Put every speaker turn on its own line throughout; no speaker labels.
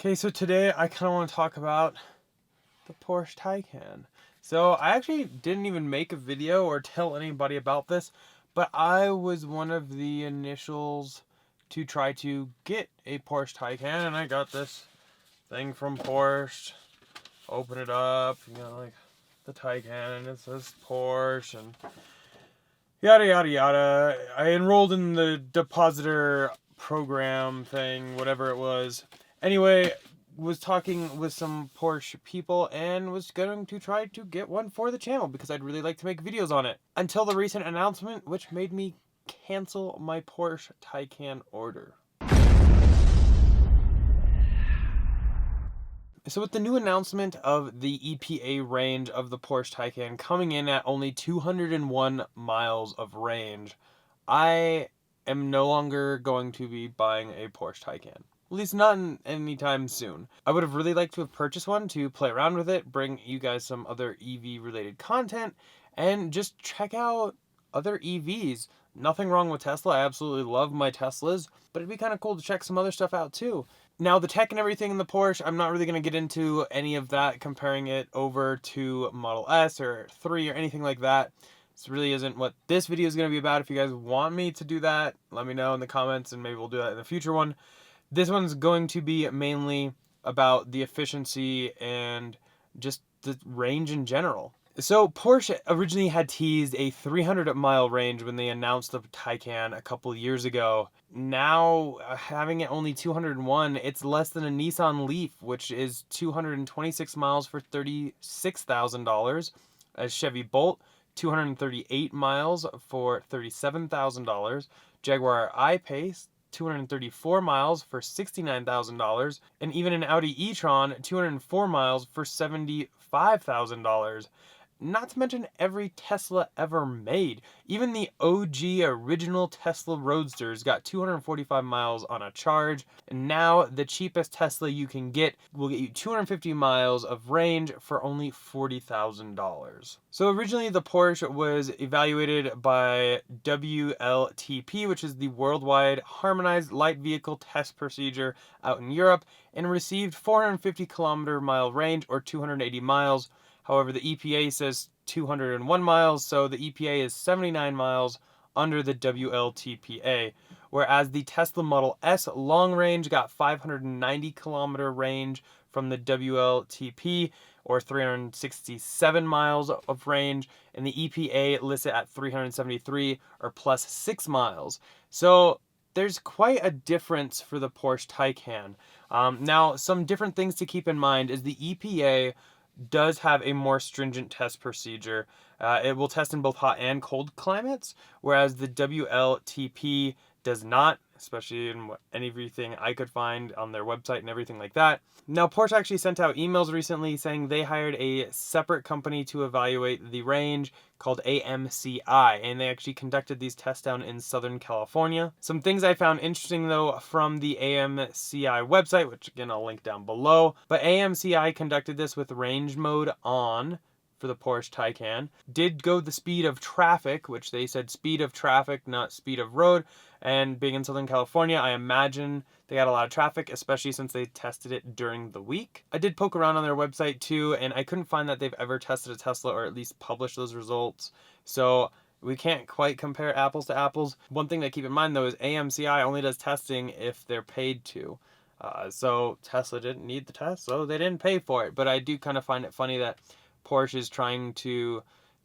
Okay, so today I kind of want to talk about the Porsche Taycan. So I actually didn't even make a video or tell anybody about this, but I was one of the initials to try to get a Porsche Taycan, and I got this thing from Porsche. Open it up, like the Taycan, and it says Porsche, and yada yada yada. I enrolled in the depositor program thing, whatever it was. Anyway, was talking with some Porsche people and was going to try to get one for the channel because I'd really like to make videos on it. Until the recent announcement, which made me cancel my Porsche Taycan order. So with the new announcement of the EPA range of the Porsche Taycan coming in at only 201 miles of range, I am no longer going to be buying a Porsche Taycan. At least not anytime soon. I would have really liked to have purchased one to play around with it, bring you guys some other EV related content, and just check out other EVs. Nothing wrong with Tesla. I absolutely love my Teslas, but it'd be kind of cool to check some other stuff out too. Now, the tech and everything in the Porsche, I'm not really going to get into any of that, comparing it over to Model S or 3 or anything like that. This really isn't what this video is going to be about. If you guys want me to do that, let me know in the comments and maybe we'll do that in the future one. This one's going to be mainly about the efficiency and just the range in general. So Porsche originally had teased a 300-mile range when they announced the Taycan a couple years ago. Now, having it only 201, it's less than a Nissan Leaf, which is 226 miles for $36,000. A Chevy Bolt, 238 miles for $37,000. Jaguar I-Pace, 234 miles for $69,000, and even an Audi e-tron, 204 miles for $75,000. Not to mention every Tesla ever made. Even the OG original Tesla Roadsters got 245 miles on a charge, and now the cheapest Tesla you can get will get you 250 miles of range for only $40,000. So originally the Porsche was evaluated by WLTP, which is the Worldwide Harmonized Light Vehicle Test Procedure out in Europe, and received 450 mile range or 280 miles. However, the EPA says 201 miles, so the EPA is 79 miles under the WLTPA, whereas the Tesla Model S long range got 590 kilometer range from the WLTP, or 367 miles of range, and the EPA lists it at 373, or plus 6 miles. So there's quite a difference for the Porsche Taycan. Now, some different things to keep in mind is the EPA does have a more stringent test procedure. It will test in both hot and cold climates, whereas the WLTP does not, especially in everything I could find on their website and everything like that. Now, Porsche actually sent out emails recently saying they hired a separate company to evaluate the range called AMCI, and they actually conducted these tests down in Southern California. Some things I found interesting though from the AMCI website, which again I'll link down below, but AMCI conducted this with range mode on for the Porsche Taycan, did go the speed of traffic, which they said speed of traffic, not speed of road, and being in Southern California, I imagine they got a lot of traffic, especially since they tested it during the week. I did poke around on their website too, and I couldn't find that they've ever tested a Tesla or at least published those results. So we can't quite compare apples to apples. One thing to keep in mind though is AMCI only does testing if they're paid to. So Tesla didn't need the test, so they didn't pay for it. But I do kind of find it funny that Porsche is trying to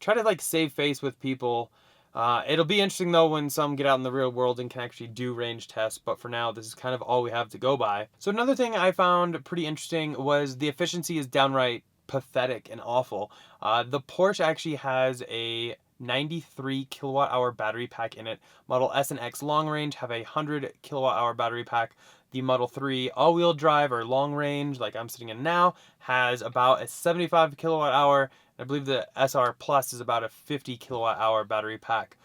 like save face with people. It'll be interesting though when some get out in the real world and can actually do range tests, but for now this is kind of all we have to go by. So another thing I found pretty interesting was the efficiency is downright pathetic and awful. The Porsche actually has a 93 kilowatt hour battery pack in it. Model S and X long range have a 100 kilowatt hour battery pack. The Model 3 all-wheel drive or long range, like I'm sitting in now, has about a 75 kilowatt hour. I believe the SR Plus is about a 50 kilowatt hour battery pack.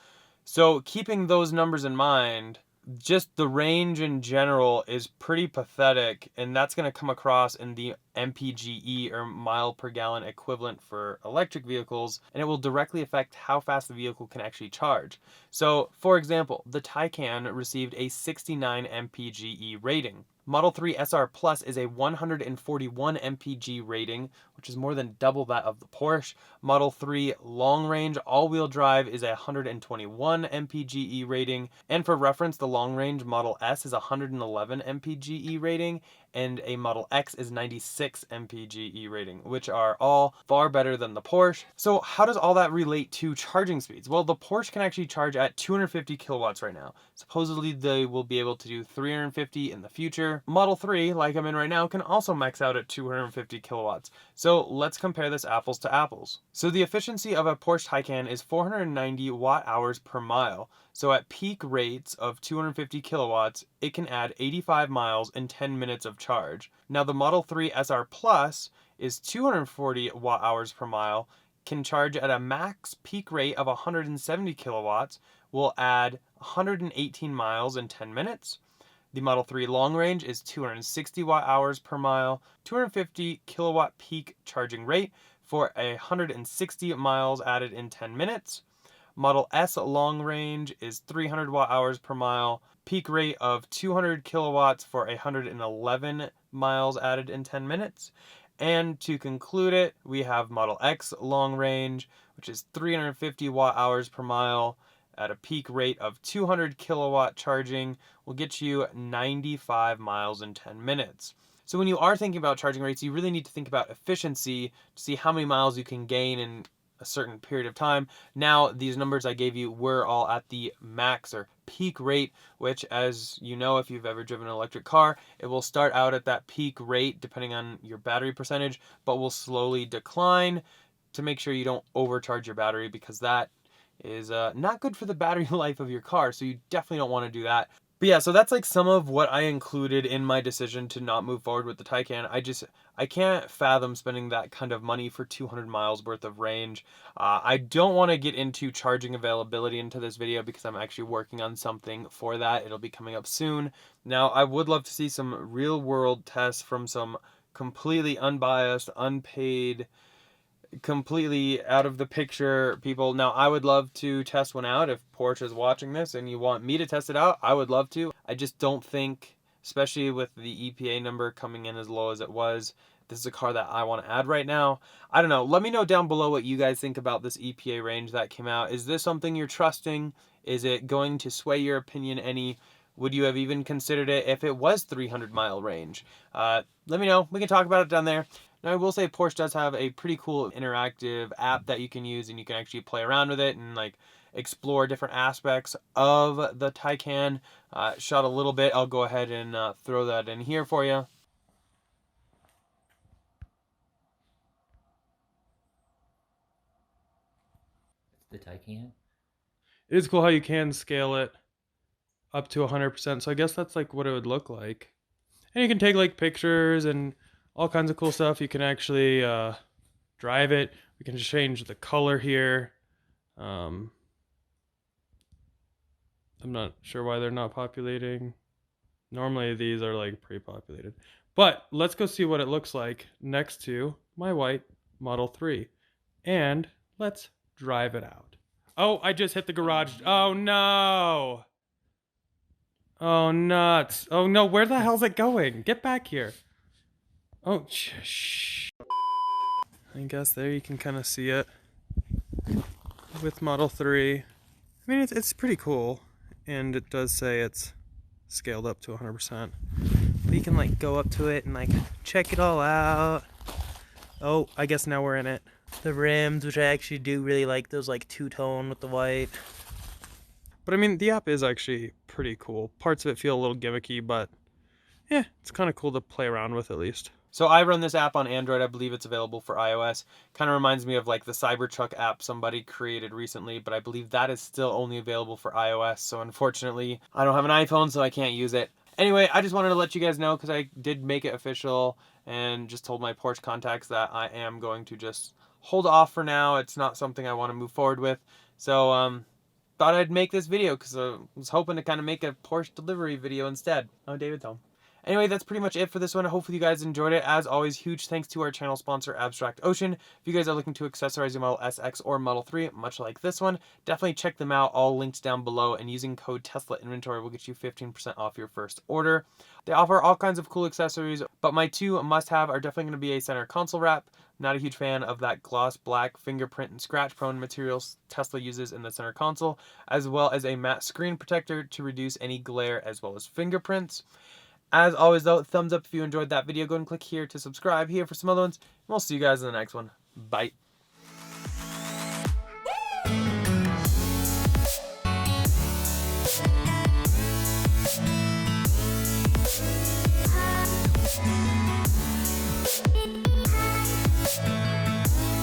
So keeping those numbers in mind, just the range in general is pretty pathetic, and that's going to come across in the MPGE or mile per gallon equivalent for electric vehicles, and it will directly affect how fast the vehicle can actually charge. So for example, the Taycan received a 69 MPGE rating. Model 3 SR Plus is a 141 mpg rating, which is more than double that of the Porsche. Model 3 long range all-wheel drive is a 121 mpge rating, and for reference, the long range Model S is 111 mpge rating, and a Model X is 96 mpge rating, which are all far better than the Porsche. So how does all that relate to charging speeds? Well, the Porsche can actually charge at 250 kilowatts right now. Supposedly they will be able to do 350 in the future. Model 3, like I'm in right now, can also max out at 250 kilowatts. So let's compare this apples to apples. So the efficiency of a Porsche Taycan is 490 watt hours per mile. So at peak rates of 250 kilowatts, it can add 85 miles in 10 minutes of charge. Now the Model 3 SR Plus is 240 watt hours per mile, can charge at a max peak rate of 170 kilowatts, will add 118 miles in 10 minutes. The Model 3 long range is 260 watt hours per mile, 250 kilowatt peak charging rate for 160 miles added in 10 minutes. Model S long range is 300 watt hours per mile, peak rate of 200 kilowatts for 111 miles added in 10 minutes. And to conclude it, we have Model X long range, which is 350 watt hours per mile at a peak rate of 200 kilowatt charging, will get you 95 miles in 10 minutes. So when you are thinking about charging rates, you really need to think about efficiency to see how many miles you can gain in a certain period of time. Now, these numbers I gave you were all at the max or peak rate, which, as you know, if you've ever driven an electric car, it will start out at that peak rate depending on your battery percentage, but will slowly decline to make sure you don't overcharge your battery, because that is not good for the battery life of your car. So you definitely don't want to do that. But yeah, so that's like some of what I included in my decision to not move forward with the Taycan. I can't fathom spending that kind of money for 200 miles worth of range. I don't want to get into charging availability into this video because I'm actually working on something for that. It'll be coming up soon. Now, I would love to see some real world tests from some completely unbiased, unpaid, completely out of the picture people. Now, I would love to test one out. If Porsche is watching this and you want me to test it out, I would love to. I just don't think, especially with the EPA number coming in as low as it was, this is a car that I want to add right now. I don't know. Let me know down below what you guys think about this EPA range that came out. Is this something you're trusting? Is it going to sway your opinion any? Would you have even considered it if it was 300-mile range? Let me know. We can talk about it down there. Now, I will say Porsche does have a pretty cool interactive app that you can use, and you can actually play around with it and like explore different aspects of the Taycan. Shot a little bit. I'll go ahead and throw that in here for you.
The Taycan.
It is cool how you can scale it up to 100%. So I guess that's like what it would look like. And you can take like pictures and all kinds of cool stuff. You can actually drive it. We can change the color here. I'm not sure why they're not populating. Normally these are like pre-populated. But let's go see what it looks like next to my white Model 3. And let's drive it out. Oh, I just hit the garage. Oh no. Oh nuts. Oh no, where the hell's it going? Get back here. Oh, shh. I guess there you can kind of see it with Model 3. I mean, it's pretty cool, and it does say it's scaled up to 100%. But you can like go up to it and like check it all out. Oh, I guess now we're in it. The rims, which I actually do really like, those like two-tone with the white. But I mean, the app is actually pretty cool. Parts of it feel a little gimmicky, but yeah, it's kind of cool to play around with at least. So I run this app on Android. I believe it's available for iOS. Kind of reminds me of like the Cybertruck app somebody created recently, but I believe that is still only available for iOS. So unfortunately, I don't have an iPhone, so I can't use it. Anyway, I just wanted to let you guys know because I did make it official and just told my Porsche contacts that I am going to just hold off for now. It's not something I want to move forward with. So thought I'd make this video because I was hoping to kind of make a Porsche delivery video instead. Oh, David's home. Anyway, that's pretty much it for this one. Hopefully you guys enjoyed it. As always, huge thanks to our channel sponsor, Abstract Ocean. If you guys are looking to accessorize your Model S, X, or Model 3, much like this one, definitely check them out. All links down below, and using code Tesla Inventory will get you 15% off your first order. They offer all kinds of cool accessories, but my two must-have are definitely going to be a center console wrap. Not a huge fan of that gloss black fingerprint and scratch prone materials Tesla uses in the center console, as well as a matte screen protector to reduce any glare as well as fingerprints. As always though, thumbs up if you enjoyed that video. Go and click here to subscribe here for some other ones, and we'll see you guys in the next one. Bye.